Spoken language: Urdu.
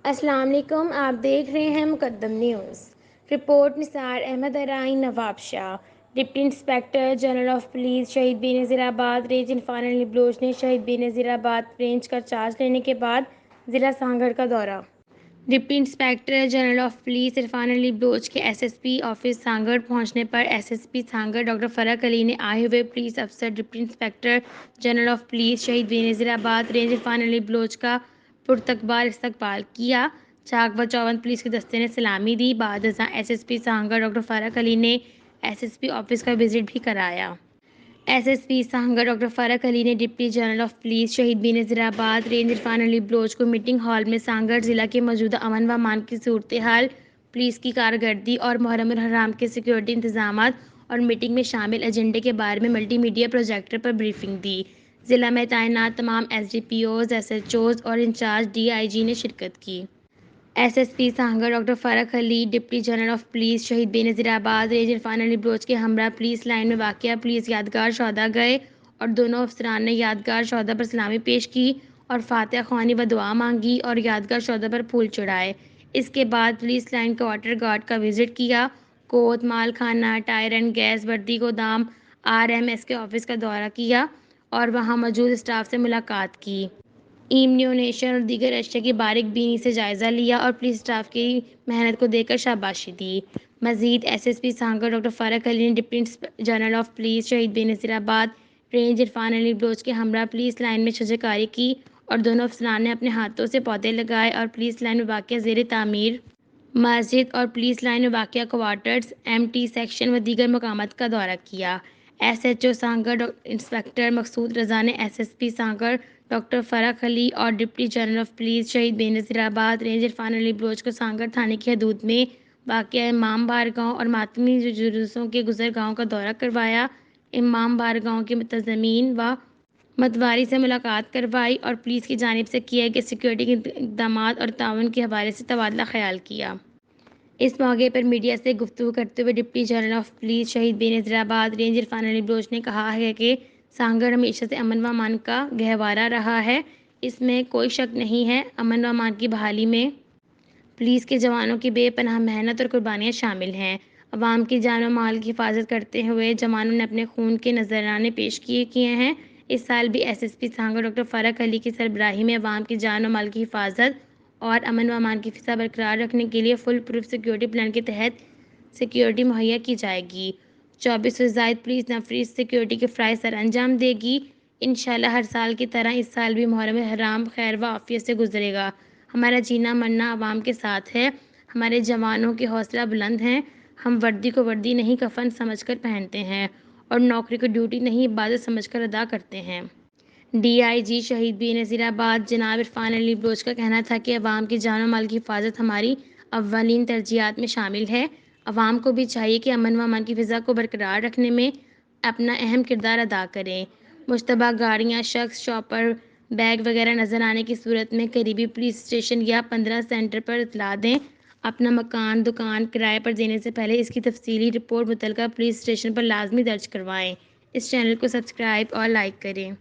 السلام علیکم، آپ دیکھ رہے ہیں Muqaddam news. Report Nisar Ahmed Arain Nawab Shah. Deputy inspector general of police شہید بے نظیر آباد رینج عرفان علی بلوچ نے شہید بے نظیر آباد رینج کا چارج لینے کے بعد ضلع سانگھڑ کا دورہ۔ Deputy inspector general of police Irfan Ali Baloch کے S S P office Sanghar پہنچنے پر S S P Sanghar doctor فرق علی نے آئے ہوئے پولیس افسر deputy inspector general of police شہید بے نظیر آباد رینج عرفان علی بلوچ کا پرتقبال استقبال کیا۔ چاک و چوبند پولیس کے دستے نے سلامی دی۔ بعد ازاں S S P Sanghar doctor فرق علی نے ایس ایس پی آفس کا وزٹ بھی کرایا۔ S S P Sanghar doctor فرق علی نے ڈپٹی جنرل آف پولیس شہید بے نظیر آباد رینج عرفان علی بلوچ کو میٹنگ ہال میں سانگھڑ ضلع کے موجودہ امن و امان کی صورتحال، پولیس کی کارکردگی اور محرم الحرام کے سیکورٹی انتظامات اور میٹنگ میں شامل ایجنڈے کے بارے میں ملٹی میڈیا پروجیکٹر پر بریفنگ دی۔ ضلع میں تعینات تمام S D P Os, S H Os اور انچارج ڈی آئی جی نے شرکت کی۔ S S P Sanghar doctor فرق Ali deputy general of police شہید بے نظیر آباد رینج عرفان علی بلوچ کے ہمراہ پولیس لائن میں واقع پولیس یادگار شہدا گئے اور دونوں افسران نے یادگار شہدا پر سلامی پیش کی اور فاتحہ خوانی و دعا مانگی اور یادگار شہدا پر پھول چڑھائے۔ اس کے بعد پولیس لائن کوارٹر گارڈ کا وزٹ کیا۔ کوت مال خانہ، ٹائر اینڈ گیس وردی گودام، آر ایم ایس کے آفس کا دورہ کیا اور وہاں موجود اسٹاف سے ملاقات کی۔ ایمونیشن اور دیگر اشیاء کی باریک بینی سے جائزہ لیا اور پولیس اسٹاف کی محنت کو دیکھ کر شاباشی دی۔ مزید S S P Sanghar doctor فرق علی نے ڈپٹی جنرل آف پولیس شہید بے نظیر آباد رینج عرفان علی بلوچ کے ہمراہ پولیس لائن میں شجرہ کاری کی اور دونوں افسران نے اپنے ہاتھوں سے پودے لگائے اور پولیس لائن میں واقع زیر تعمیر مسجد اور پولیس لائن میں واقع کوارٹرز، ایم ٹی سیکشن و دیگر مقامات کا دورہ کیا۔ S H O Sanghar inspector مقصود رضا نے S S P Sanghar doctor فرق علی اور ڈپٹی جنرل آف پولیس شہید بے نظیر آباد رینج عرفان علی بلوچ کو سانگھڑ تھانے کی حدود میں واقع امام باڑ گاؤں اور ماتمی جلوسوں کے گزرگاہوں کا دورہ کروایا۔ امام باڑ گاؤں کے منتظمین و متواری سے ملاقات کروائی اور پولیس کی جانب سے کیے گئے سیکورٹی کے اقدامات اور تعاون کے حوالے سے تبادلہ خیال کیا۔ اس موقع پر میڈیا سے گفتگو کرتے ہوئے ڈپٹی جنرل آف پولیس شہید بے نظیر آباد رینج عرفان علی بلوچ نے کہا ہے کہ سانگھڑ ہمیشہ سے امن و امان کا گہوارہ رہا ہے، اس میں کوئی شک نہیں ہے۔ امن و امان کی بحالی میں پولیس کے جوانوں کی بے پناہ محنت اور قربانیاں شامل ہیں۔ عوام کی جان و مال کی حفاظت کرتے ہوئے جوانوں نے اپنے خون کے نذرانے پیش کیے ہیں۔ اس سال بھی S S P Sanghar doctor فرق علی کی سربراہی میں عوام کی جان و مال کی حفاظت اور امن و امان کی فضا برقرار رکھنے کے لیے فل پروف سیکورٹی پلان کے تحت سیکورٹی مہیا کی جائے گی۔ 24 سے زائد پولیس نفری اس سیکورٹی کے فرائض سر انجام دے گی۔ انشاءاللہ ہر سال کی طرح اس سال بھی محرم الحرام خیر و عافیت سے گزرے گا۔ ہمارا جینا مرنا عوام کے ساتھ ہے۔ ہمارے جوانوں کے حوصلہ بلند ہیں۔ ہم وردی کو وردی نہیں کفن سمجھ کر پہنتے ہیں اور نوکری کو ڈیوٹی نہیں عبادت سمجھ کر ادا کرتے ہیں۔ ڈی آئی جی شہید بے نظیر آباد جناب عرفان علی بلوچ کا کہنا تھا کہ عوام کی جان و مال کی حفاظت ہماری اولین ترجیحات میں شامل ہے۔ عوام کو بھی چاہیے کہ امن و امان کی فضا کو برقرار رکھنے میں اپنا اہم کردار ادا کریں۔ مشتبہ گاڑیاں، شخص، شاپر، بیگ وغیرہ نظر آنے کی صورت میں قریبی پولیس اسٹیشن یا 15 سینٹر پر اطلاع دیں۔ اپنا مکان، دکان کرائے پر دینے سے پہلے اس کی تفصیلی رپورٹ متعلقہ پولیس اسٹیشن پر لازمی درج کروائیں۔ اس چینل کو سبسکرائب اور لائک کریں۔